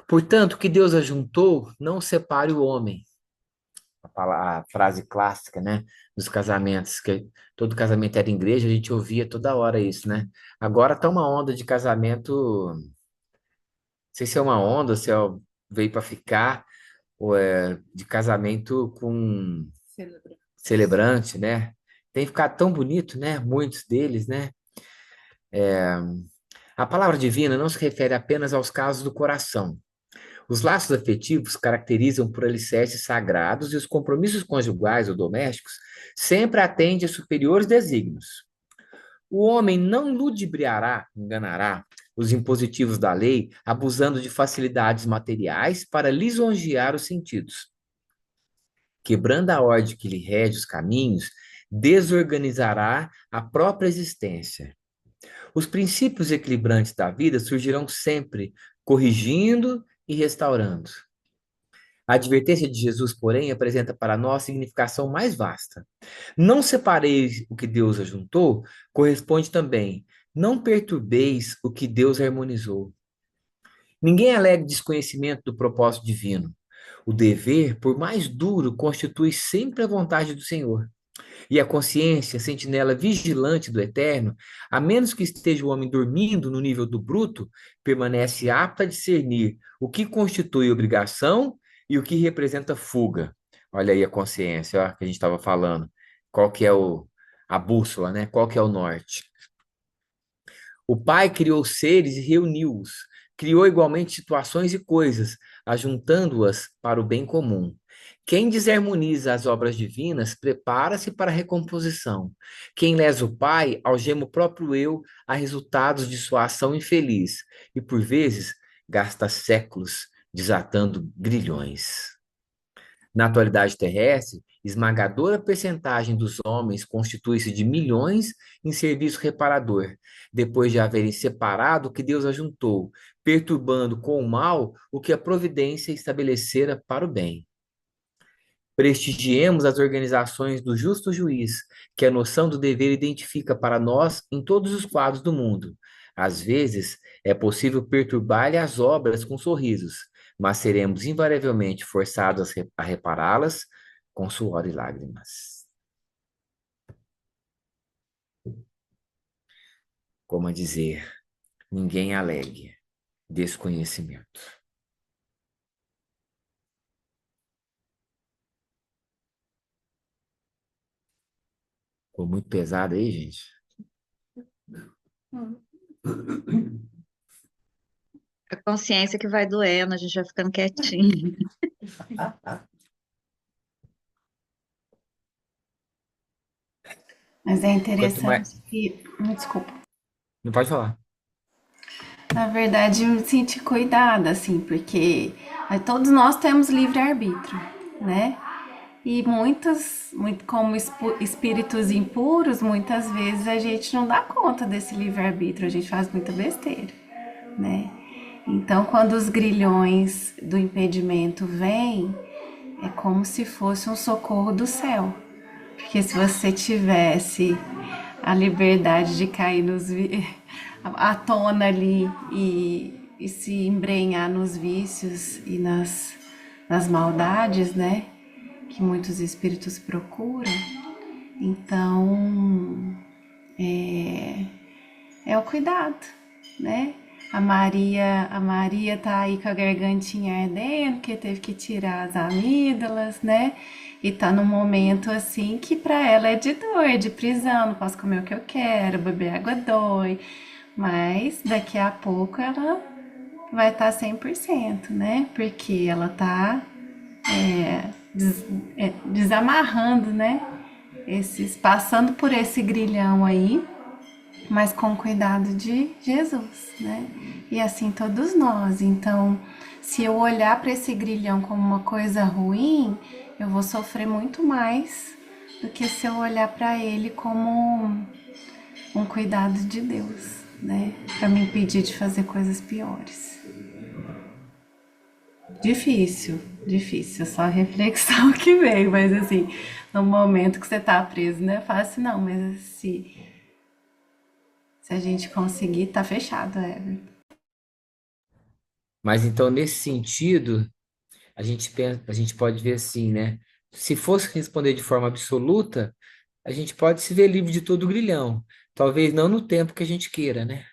Portanto, o que Deus ajuntou, não separe o homem. A frase clássica, né, dos casamentos, que todo casamento era em igreja, a gente ouvia toda hora isso, né? Agora tá uma onda de casamento, não sei se é uma onda, se veio para ficar, ou é de casamento com celebrante, né? Tem ficado tão bonito, né? Muitos deles, né? A palavra divina não se refere apenas aos casos do coração. Os laços afetivos caracterizam por alicerces sagrados e os compromissos conjugais ou domésticos sempre atendem a superiores desígnios. O homem não ludibriará, enganará, os impositivos da lei, abusando de facilidades materiais para lisonjear os sentidos. Quebrando a ordem que lhe rege os caminhos, desorganizará a própria existência. Os princípios equilibrantes da vida surgirão sempre, corrigindo e restaurando. A advertência de Jesus, porém, apresenta para nós significação mais vasta. Não separeis o que Deus ajuntou, corresponde também. Não perturbeis o que Deus harmonizou. Ninguém alega desconhecimento do propósito divino. O dever, por mais duro, constitui sempre a vontade do Senhor. E a consciência, sentinela vigilante do eterno, a menos que esteja o homem dormindo no nível do bruto, permanece apta a discernir o que constitui obrigação e o que representa fuga. Olha aí a consciência, ó, que a gente estava falando. Qual que é a bússola, né? Qual que é o norte? O Pai criou seres e reuniu-os. Criou igualmente situações e coisas, ajuntando-as para o bem comum. Quem desarmoniza as obras divinas prepara-se para a recomposição. Quem lesa o Pai algema o próprio eu a resultados de sua ação infeliz e, por vezes, gasta séculos desatando grilhões. Na atualidade terrestre, esmagadora percentagem dos homens constitui-se de milhões em serviço reparador, depois de haverem separado o que Deus ajuntou, perturbando com o mal o que a providência estabelecera para o bem. Prestigiemos as organizações do justo juiz, que a noção do dever identifica para nós em todos os quadros do mundo. Às vezes, é possível perturbar-lhe as obras com sorrisos, mas seremos invariavelmente forçados a repará-las com suor e lágrimas. Como a dizer, ninguém alegue desconhecimento. Ficou muito pesado aí, gente? A consciência que vai doendo, a gente vai ficando quietinho. Mas é Quanto interessante mais... que. Desculpa. Não pode falar. Na verdade, eu senti cuidado, assim, porque todos nós temos livre-arbítrio, né? E como espíritos impuros, muitas vezes a gente não dá conta desse livre-arbítrio, a gente faz muita besteira, né? Então, quando os grilhões do impedimento vêm, é como se fosse um socorro do céu. Porque se você tivesse a liberdade de cair à tona ali e se embrenhar nos vícios e nas maldades, né? Que muitos espíritos procuram, então é o cuidado, né? A Maria tá aí com a gargantinha ardendo, que teve que tirar as amígdalas, né? E tá num momento assim que para ela é de dor, de prisão, não posso comer o que eu quero, beber água dói, mas daqui a pouco ela vai estar 100%, né? Porque ela tá desamarrando, né? Passando por esse grilhão aí, mas com cuidado de Jesus, né? E assim todos nós. Então, se eu olhar para esse grilhão como uma coisa ruim, eu vou sofrer muito mais do que se eu olhar para ele como um cuidado de Deus, né? Para me impedir de fazer coisas piores. Difícil, difícil, só a reflexão que vem, mas assim, no momento que você tá preso não é fácil não, mas se a gente conseguir, tá fechado, Everton. Mas então, nesse sentido, a gente pode ver assim, né? Se fosse responder de forma absoluta, a gente pode se ver livre de todo o grilhão. Talvez não no tempo que a gente queira, né?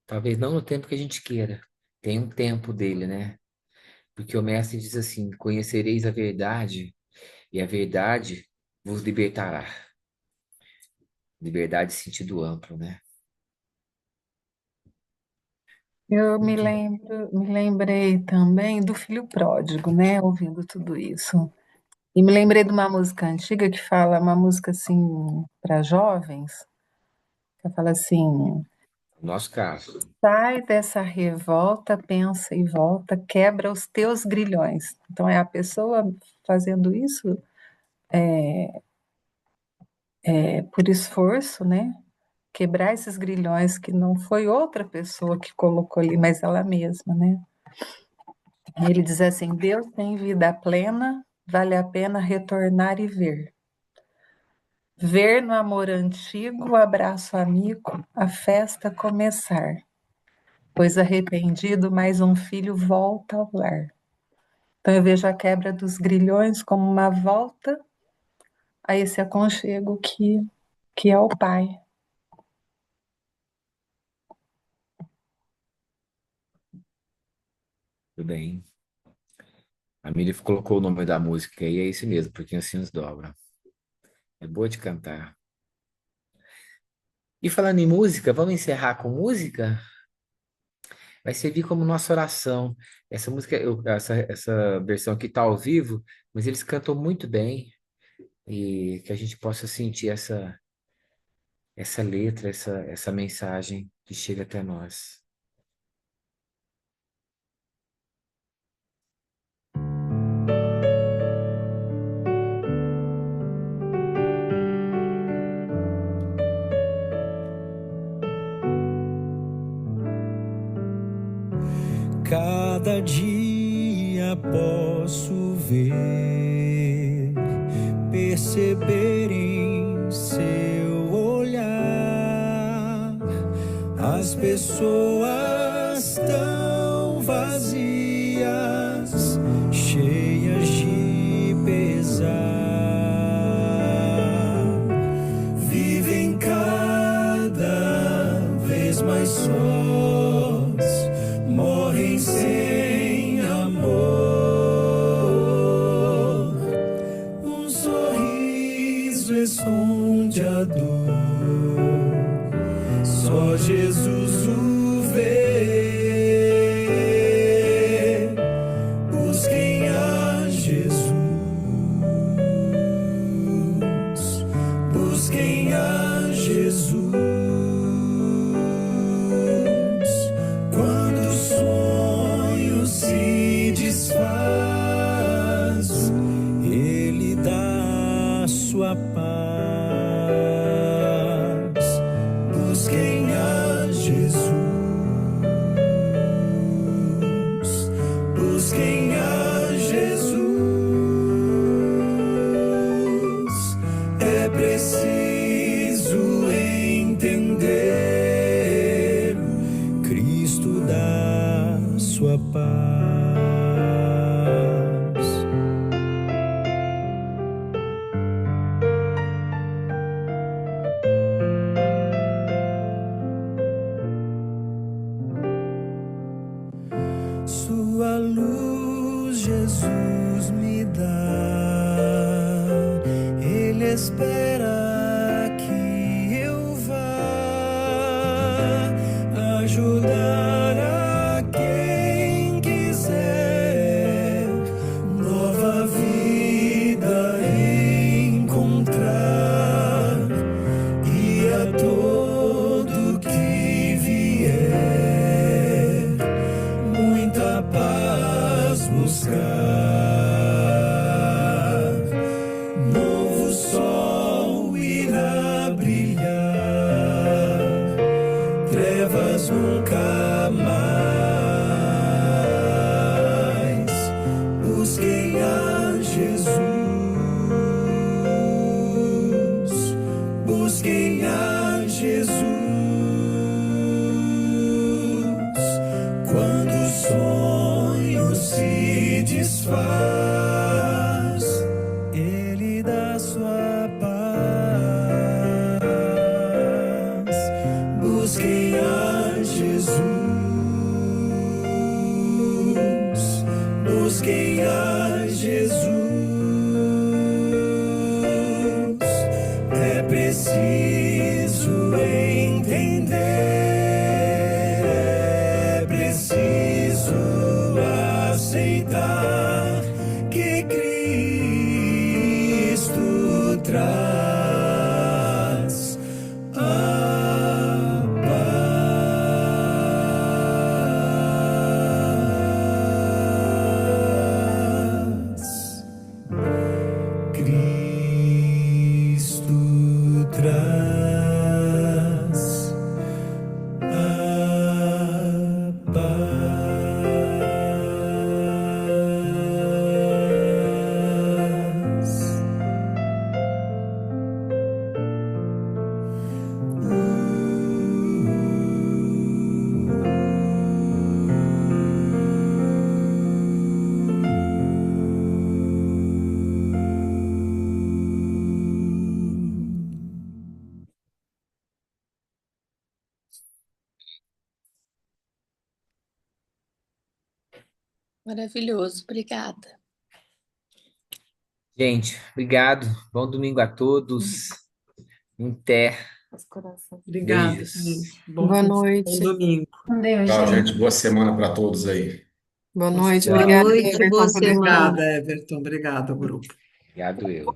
Talvez não no tempo que a gente queira. Tem um tempo dele, né? Porque o mestre diz assim: conhecereis a verdade, e a verdade vos libertará. Liberdade em sentido amplo, né? Eu Muito bem. me lembrei também do filho pródigo, né? Ouvindo tudo isso. E me lembrei de uma música antiga que fala, uma música assim para jovens, que fala assim: No nosso caso. sai dessa revolta, pensa e volta, quebra os teus grilhões. Então é a pessoa fazendo isso por esforço, né? Quebrar esses grilhões que não foi outra pessoa que colocou ali, mas ela mesma, né? Ele diz assim: Deus tem vida plena, vale a pena retornar e ver. Ver no amor antigo, o abraço amigo, a festa começar. Pois arrependido, mais um filho volta ao lar. Então eu vejo a quebra dos grilhões como uma volta a esse aconchego que é o pai. Tudo bem. A Miriam colocou o nome da música e é esse mesmo, porque assim nos dobra. É boa de cantar. E falando em música, vamos encerrar com música? Vai servir como nossa oração. Essa música, essa versão aqui tá ao vivo, mas eles cantam muito bem e que a gente possa sentir essa letra, essa mensagem que chega até nós. Cada dia posso ver, perceber em seu olhar as pessoas tão vazias, cheias de pesar, vivem cada vez mais sós, morrem sem amor. Um sorriso esconde a dor, só Jesus o vê. Busquem a Jesus, busquem a Jesus. Quando o sonho se desfaz, Ele dá a sua paz. Busquem a Jesus, busquem a Jesus. É preciso entender, Cristo dá sua paz. Sua luz Jesus me dá, Ele espera que eu vá ajudar a quem quiser nova vida encontrar, e a todo que vier muita paz buscar. Novo sol irá brilhar, trevas nunca mais. preciso entender, é preciso aceitar que Cristo traz a paz. Cristo traz a paz. Maravilhoso, obrigada. Gente, obrigado. Bom domingo a todos. Até. Obrigada, Beijos. gente. Boa noite. Bom domingo. Deus, Tchau, gente. gente. Boa semana para todos aí. Boa noite. Tchau. Boa Obrigada, noite, Everton, boa por levar. semana. Obrigada, Everton. Obrigada, grupo. Obrigado eu.